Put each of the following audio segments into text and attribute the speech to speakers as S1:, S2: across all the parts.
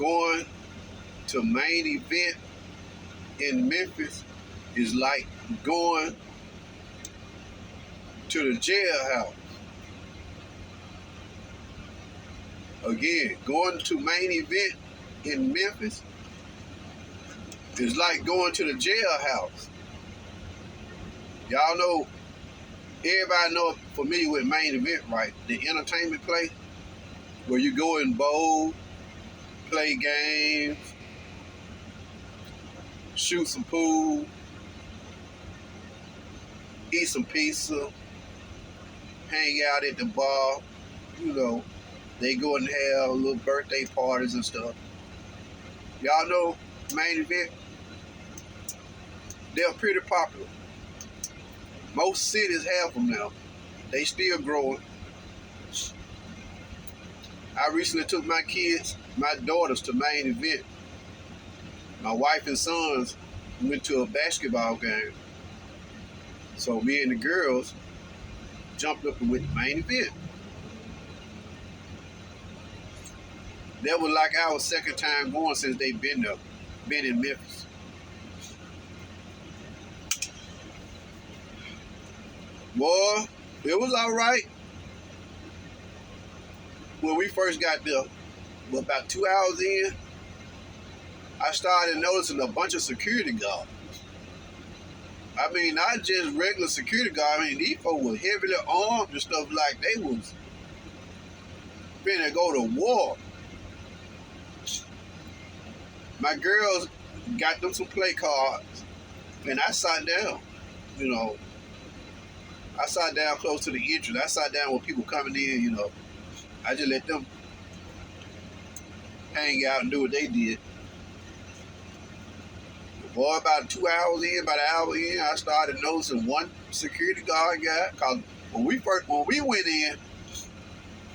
S1: going to main event in Memphis is like going to the jailhouse. Again, going to main event in Memphis is like going to the jailhouse. Y'all know, everybody know, familiar with main event, right? The entertainment place where you go and bowl, play games, shoot some pool, eat some pizza, hang out at the bar, you know. They go and have little birthday parties and stuff. Y'all know main event, they're pretty popular. Most cities have them now. They still growing. I recently took my daughters to main event. My wife and sons went to a basketball game. So me and the girls jumped up and went to main event. That was like our second time going since they've been there, been in Memphis. Boy, it was all right. When we first got there, about 2 hours in, I started noticing a bunch of security guards. I mean, not just regular security guards. I mean, these folks were heavily armed and stuff like they was finna go to war. My girls got them some play cards, and I sat down, you know. I sat down close to the entrance. I sat down with people coming in, you know. I just let them hang out and do what they did. Boy, about 2 hours in, about an hour in, I started noticing one security guard guy. Cause when we went in,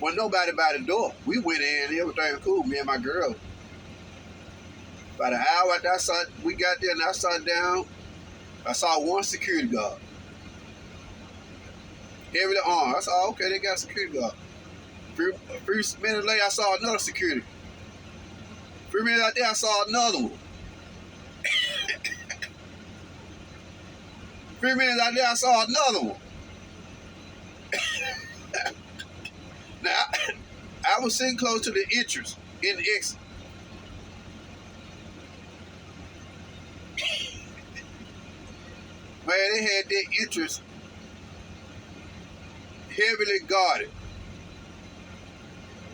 S1: wasn't nobody by the door. We went in, everything was cool, me and my girl. About an hour after we got there and I sat down, I saw one security guard. Heavily armed. I saw, okay, they got a security guard. A few minutes later, I saw another security. A few minutes out there, I saw another one. A few minutes out there, I saw another one. Now, I was sitting close to the entrance in the exit. Man, they had their entrance heavily guarded.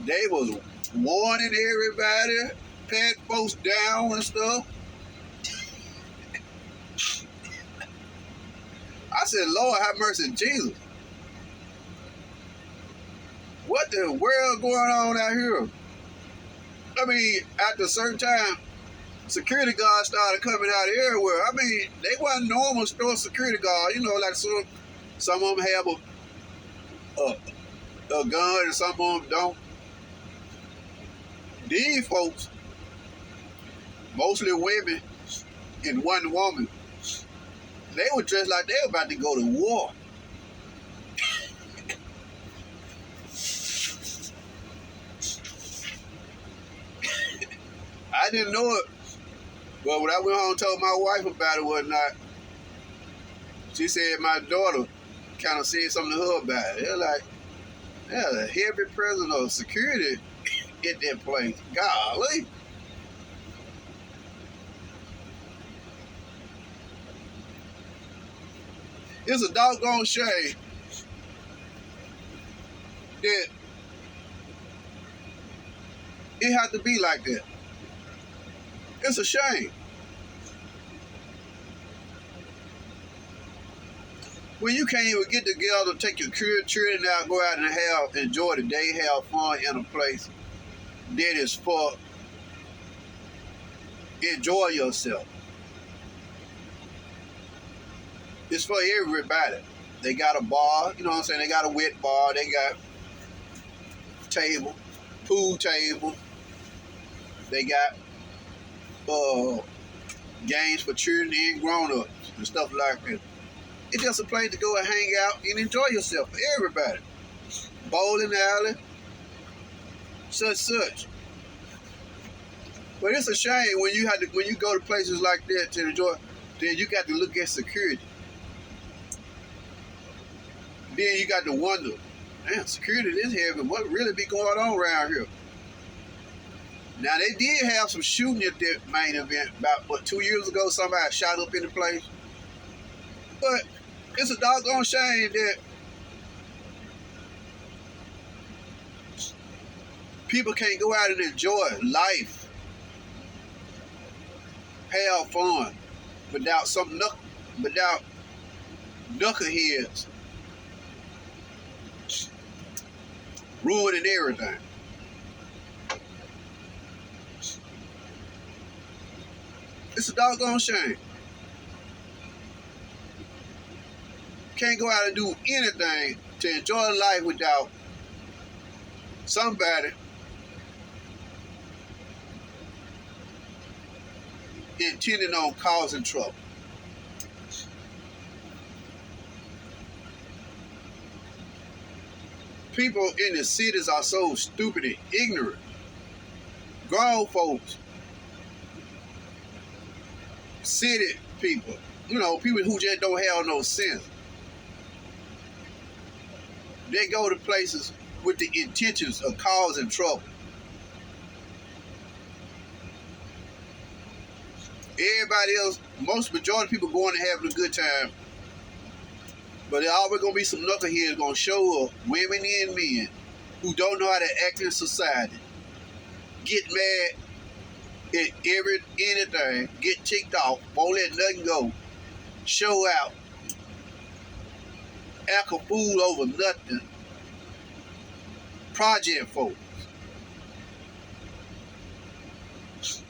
S1: They was warning everybody, patting folks down and stuff. I said, Lord, have mercy, Jesus. What the world going on out here? I mean, after a certain time, security guards started coming out of everywhere. I mean, they wasn't normal store security guards. You know, like some of them have a gun and some of them don't. These folks, mostly women and one woman, they were dressed like they were about to go to war. I didn't know it, but when I went home and told my wife about it one night, she said my daughter kind of said something to her about it. They're like, there's a heavy presence of security at that place. Golly. It's a doggone shame that it had to be like that. It's a shame. When you can't even get together, take your children out, go out and enjoy the day, have fun in a place that is for enjoy yourself. It's for everybody. They got a bar, you know what I'm saying? They got a wet bar, they got table, pool table, they got games for children and grown-ups and stuff like that. It's just a place to go and hang out and enjoy yourself for everybody. Bowling alley, such. But it's a shame when you go to places like that to enjoy, then you got to look at security. Then you got to wonder, man, security this heavy, what really be going on around here? Now they did have some shooting at that main event about 2 years ago. Somebody shot up in the place. But it's a doggone shame that people can't go out and enjoy life, have fun, without knuckleheads ruining everything. It's a doggone shame. Can't go out and do anything to enjoy life without somebody intending on causing trouble. People in the cities are so stupid and ignorant. Grown folks, city people, people who just don't have no sense. They go to places with the intentions of causing trouble. Everybody else, majority of people going and having a good time. But there always going to be some knuckleheads going to show up, women and men, who don't know how to act in society. Get mad at anything, get ticked off, won't let nothing go, show out, act a fool over nothing. Project folks. It's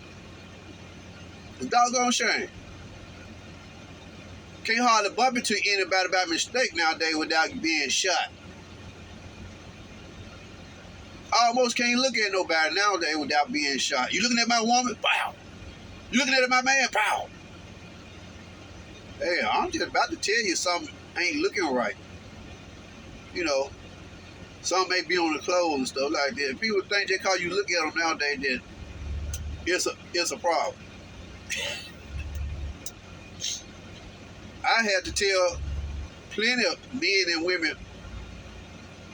S1: a doggone shame. Can't hardly bump into anybody by mistake nowadays without being shot. I almost can't look at nobody nowadays without being shot. You looking at my woman? Pow! You looking at my man? Pow! Hey, I'm just about to tell you something ain't looking right. Some may be on the clothes and stuff like that. People think just because you look at them nowadays that it's a problem. I had to tell plenty of men and women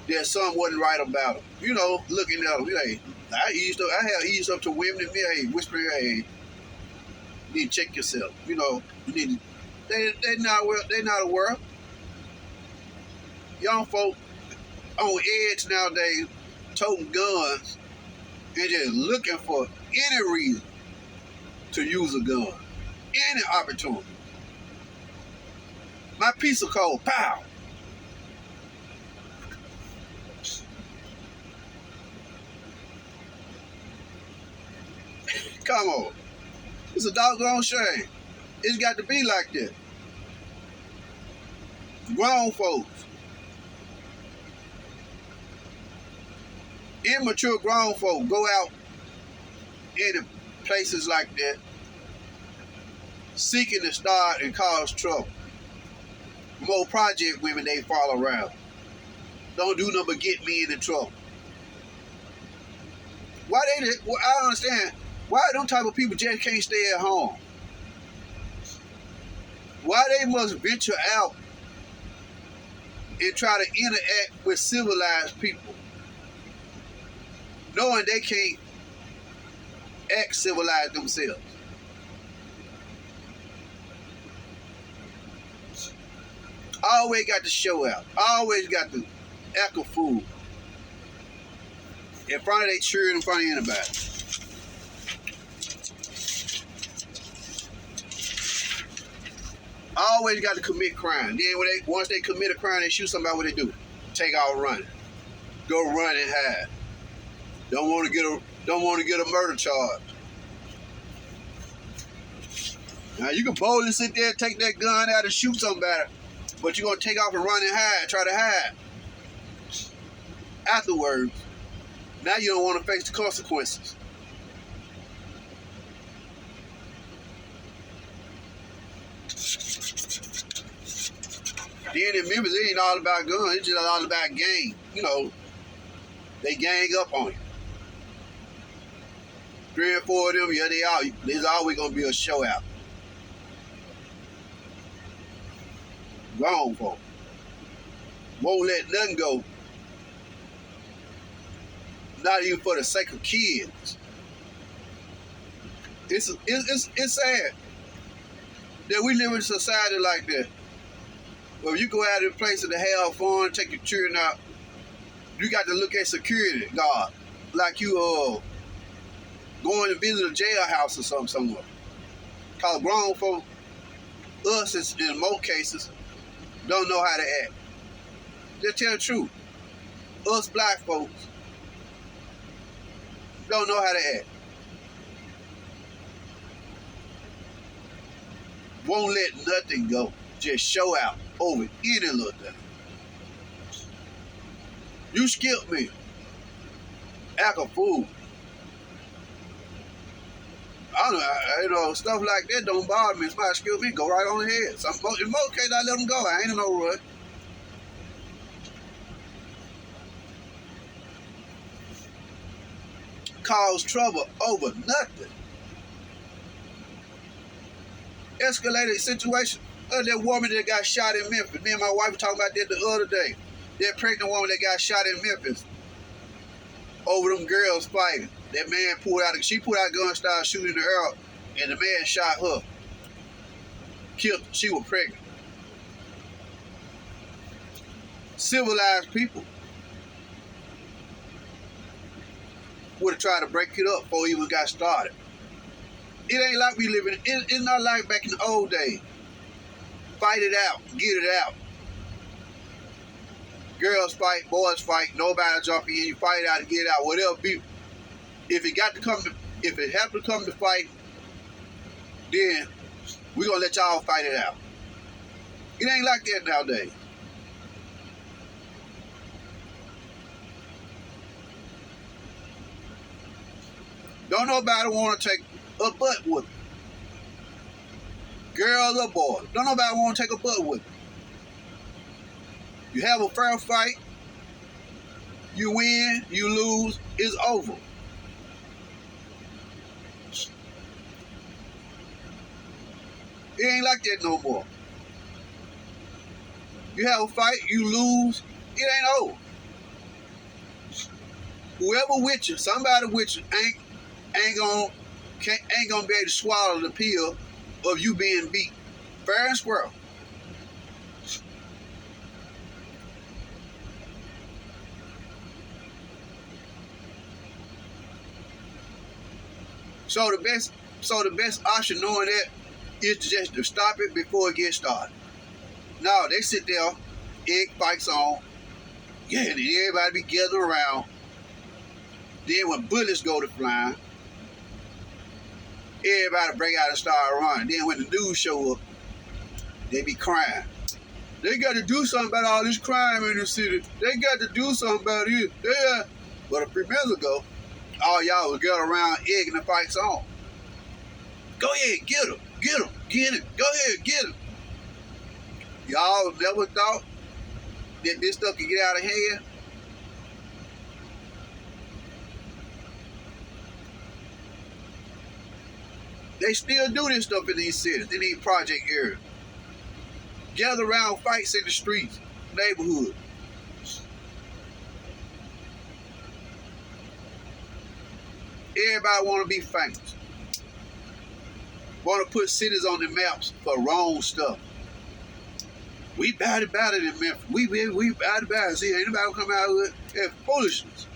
S1: that something wasn't right about them. Looking at them. Hey, I have eased up to women and men, hey, whispering, hey, you need to check yourself. You need to, they're not aware. Young folk on edge nowadays, toting guns and just looking for any reason to use a gun. Any opportunity. My piece of code, pow! Come on. It's a doggone shame. It's got to be like that. Grown folks. Immature grown folks go out into places like that seeking to start and cause trouble. More project women they follow around. Don't do nothing but get me into trouble. Why I don't understand. Why them type of people just can't stay at home? Why they must venture out and try to interact with civilized people, knowing they can't act civilized themselves? Always got to show out. Always got to act a fool in front of their children, in front of anybody. Always got to commit crime. Then once they commit a crime, they shoot somebody. What they do? Take off running. Go run and hide. Don't want to get a murder charge. Now you can boldly sit there, take that gun out and shoot somebody, but you're gonna take off and run and hide, try to hide. Afterwards, now you don't want to face the consequences. Then in Memphis, it ain't all about guns. It's just all about gang. They gang up on you. 3 or 4 of them, yeah, there's always gonna be a show out. Grown folk won't let nothing go, not even for the sake of kids. It's sad that we live in a society like that. Well, you go out to places to have fun, take your children out, you got to look at security guard like you going to visit a jailhouse or something somewhere. Cause grown folk, us in most cases, don't know how to act. Just tell the truth. Us black folks don't know how to act. Won't let nothing go. Just show out over any little thing. You skipped me. Act a fool. I don't know, stuff like that don't bother me. Somebody skip me, go right on ahead. In most cases, I let them go. I ain't in no rush. Cause trouble over nothing. Escalated situation. That woman that got shot in Memphis. Me and my wife were talking about that the other day. That pregnant woman that got shot in Memphis over them girls fighting. That man she pulled out a gun, started shooting the air, and the man shot her. Killed her. She was pregnant. Civilized people would have tried to break it up before it even got started. It ain't like we living. It's not like back in the old days. Fight it out, get it out. Girls fight, boys fight. Nobody jump in. You fight it out and get it out. Whatever be. If it have to come to fight, then we gonna let y'all fight it out. It ain't like that nowadays. Don't nobody want to take a butt whooping. Girls or boys. Don't nobody want to take a butt whooping. You have a fair fight. You win, you lose, it's over. It ain't like that no more. You have a fight, you lose, it ain't over. Whoever with you, somebody with you, ain't gonna be able to swallow the pill of you being beat. Fair and square. So the best option knowing that is just to stop it before it gets started. No, they sit there, egg fights on, yeah, and everybody be gathered around. Then when bullets go to flying, everybody break out and start running. Then when the news show up, they be crying. They got to do something about all this crime in the city. They got to do something about it. But a few minutes ago, all y'all was gathered around egging the fights on. Go ahead, get him, get him. Go ahead, get him. Y'all never thought that this stuff could get out of hand? They still do this stuff in these cities, in these project areas. Gather around fights in the streets, neighborhood. Everybody want to be famous. Want to put cities on the maps for wrong stuff. We bad about it in Memphis. We bad about it. See, ain't nobody come out with it. Foolishness.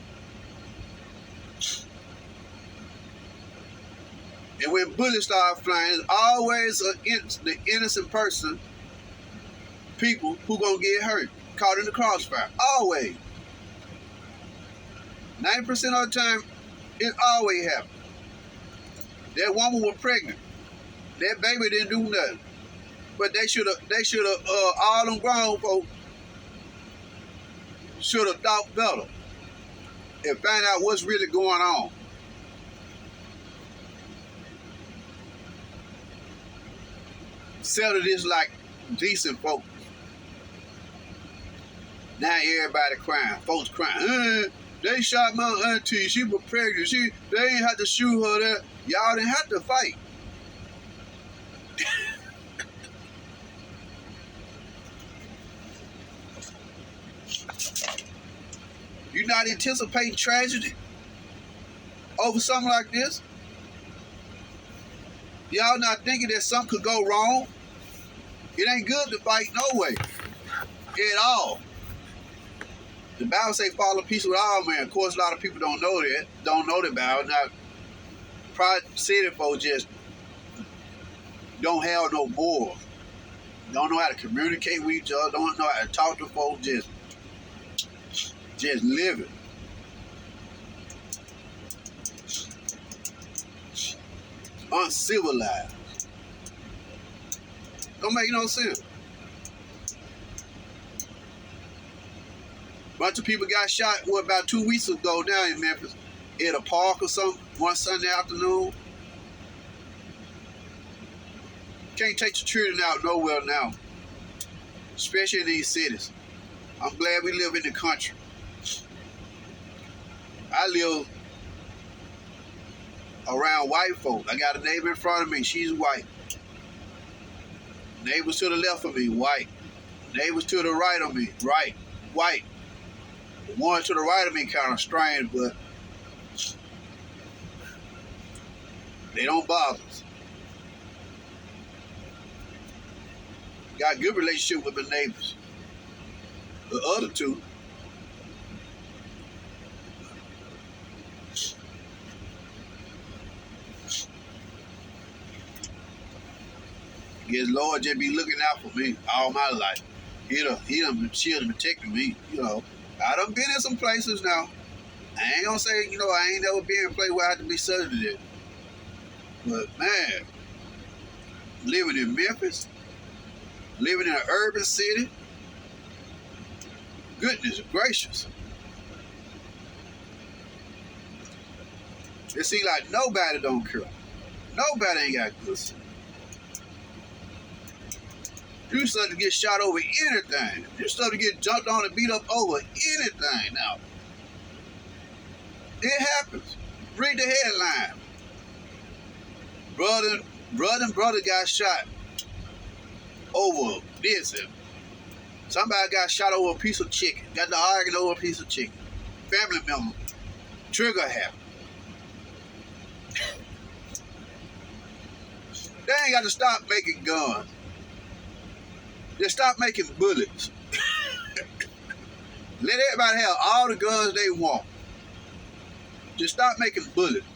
S1: And when bullets start flying, it's always the innocent person, people who gonna get hurt, caught in the crossfire. Always. 90% of the time, it always happens. That woman was pregnant. That baby didn't do nothing. But they should have, all them grown folks should have thought better and find out what's really going on. Settle this like decent folks. Now everybody crying. Folks crying. They shot my auntie. She was pregnant. They ain't had to shoot her there. Y'all didn't have to fight. You not anticipating tragedy over something like this? Y'all not thinking that something could go wrong? It ain't good to fight no way. At all. The Bible say follow peace with all men. Of course, a lot of people don't know that. Don't know the Bible. Now, probably city folks just don't have no morals. Don't know how to communicate with each other. Don't know how to talk to folks. Just living. Uncivilized. Don't make no sense. Bunch of people got shot, about 2 weeks ago down in Memphis, at a park or something, one Sunday afternoon. Can't take your children out nowhere now, especially in these cities. I'm glad we live in the country. I live around white folk. I got a neighbor in front of me, she's white. Neighbors to the left of me, white. Neighbors to the right of me, white. The one to the right of me kind of strange, but they don't bother us. Got a good relationship with the neighbors. The other two, guess Lord just be looking out for me all my life. He done protecting me, you know. I done been in some places now. I ain't gonna say, you know, I ain't never been in a place where I had to be subject to it. But man, living in Memphis, living in an urban city, goodness gracious. It seems like nobody don't care. Nobody ain't got good sense. You start to get shot over anything. You start to get jumped on and beat up over anything now. It happens. Read the headline. Brother got shot over this. Somebody got shot over a piece of chicken. Got to arguing over a piece of chicken. Family member. Trigger happy. They ain't got to stop making guns. Just stop making bullets. Let everybody have all the guns they want. Just stop making bullets.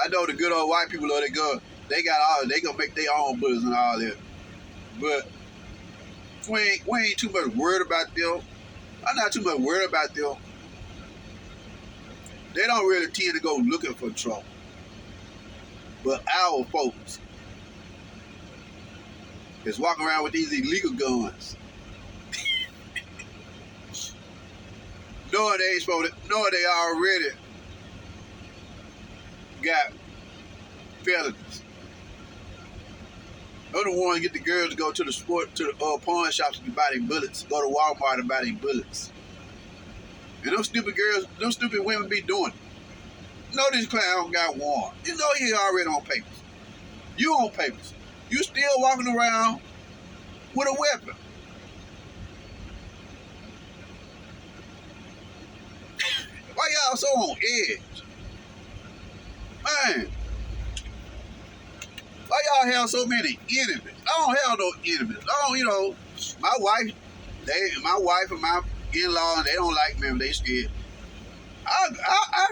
S1: I know the good old white people love their guns. They gonna make their own bullets and all that. But we ain't too much worried about them. I'm not too much worried about them. They don't really tend to go looking for trouble. But our folks is walking around with these illegal guns. knowing they ain't supposed to, knowing they already got felonies. They're the ones get the girls to go to the pawn shops and buy their bullets, go to Walmart and buy their bullets. And those stupid girls, those stupid women be doing it. You know this clown got warned. You know he already on papers. You on papers. You still walking around with a weapon. Why y'all so on edge? Man. Why y'all have so many enemies? I don't have no enemies. I don't, you know, my wife and my in-law, they don't like me. They scared. I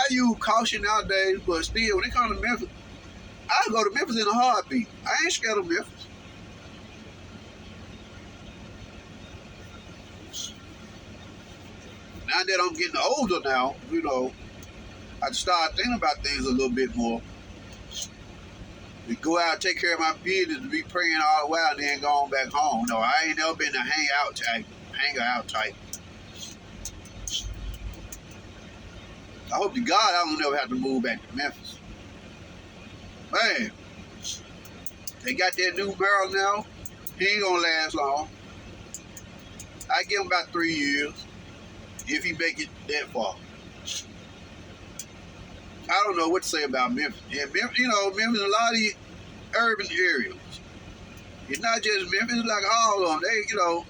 S1: use caution nowadays, but still, when it comes to Memphis, I go to Memphis in a heartbeat. I ain't scared of Memphis. Now that I'm getting older now, you know, I start thinking about things a little bit more. To go out and take care of my business, to be praying all the while and then going back home. No, I ain't never been a hanger out type. I hope to God I don't never have to move back to Memphis. Man, they got that new barrel now. He ain't gonna last long. I give him about 3 years if he make it that far. I don't know what to say about Memphis. Yeah, Memphis, Memphis, a lot of these urban areas. It's not just Memphis, it's like all of them.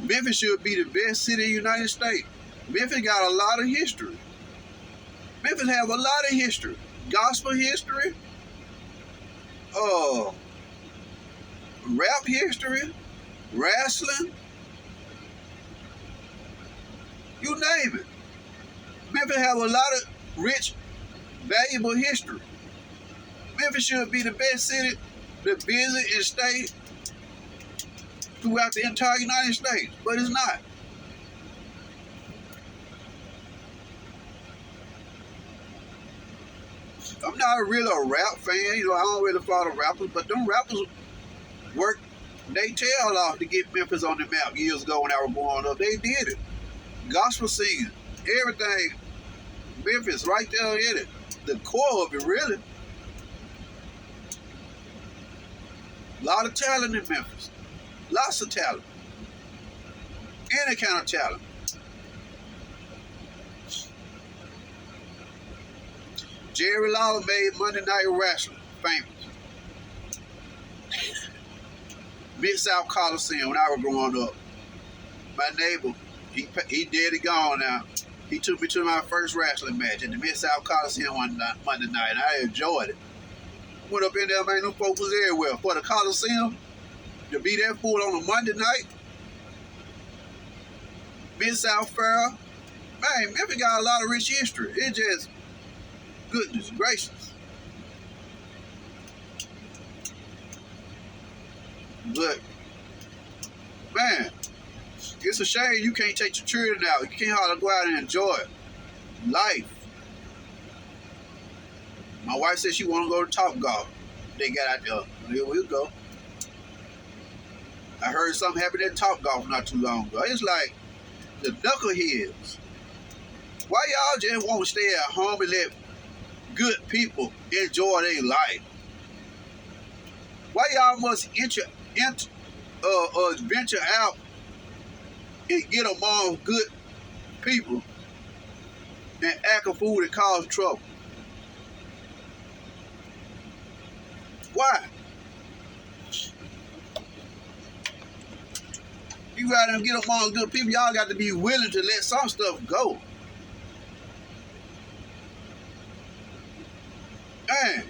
S1: Memphis should be the best city in the United States. Memphis got a lot of history. Memphis have a lot of history. Gospel history, rap history, wrestling, you name it. Memphis have a lot of rich, valuable history. Memphis should be the best city to visit and stay throughout the entire United States, but it's not. I'm not really a rap fan, I don't really follow rappers, but them rappers work they tail off to get Memphis on the map years ago when I was growing up. They did it. Gospel singing, everything, Memphis right there in it. The core of it, really. A lot of talent in Memphis. Lots of talent. Any kind of talent. Jerry Lawler made Monday Night Wrestling famous. Mid-South Coliseum when I was growing up. My neighbor, he dead and gone now. He took me to my first wrestling match at the Mid-South Coliseum one Monday night, and I enjoyed it. Went up in there, man, them folks was everywhere. For the Coliseum, to be that full on a Monday night, Mid-South Fair, man, Memphis got a lot of rich history. It just, goodness gracious. But, man, it's a shame you can't take your children out. You can't hardly go out and enjoy life. My wife said she want to go to Topgolf. They got out there. Here we go. I heard something happened at Topgolf not too long ago. It's like the knuckleheads. Why y'all just want to stay at home and let good people enjoy their life? Why y'all must venture out and get among good people and act a fool and cause trouble? Why? You gotta get among good people. Y'all got to be willing to let some stuff go. Man,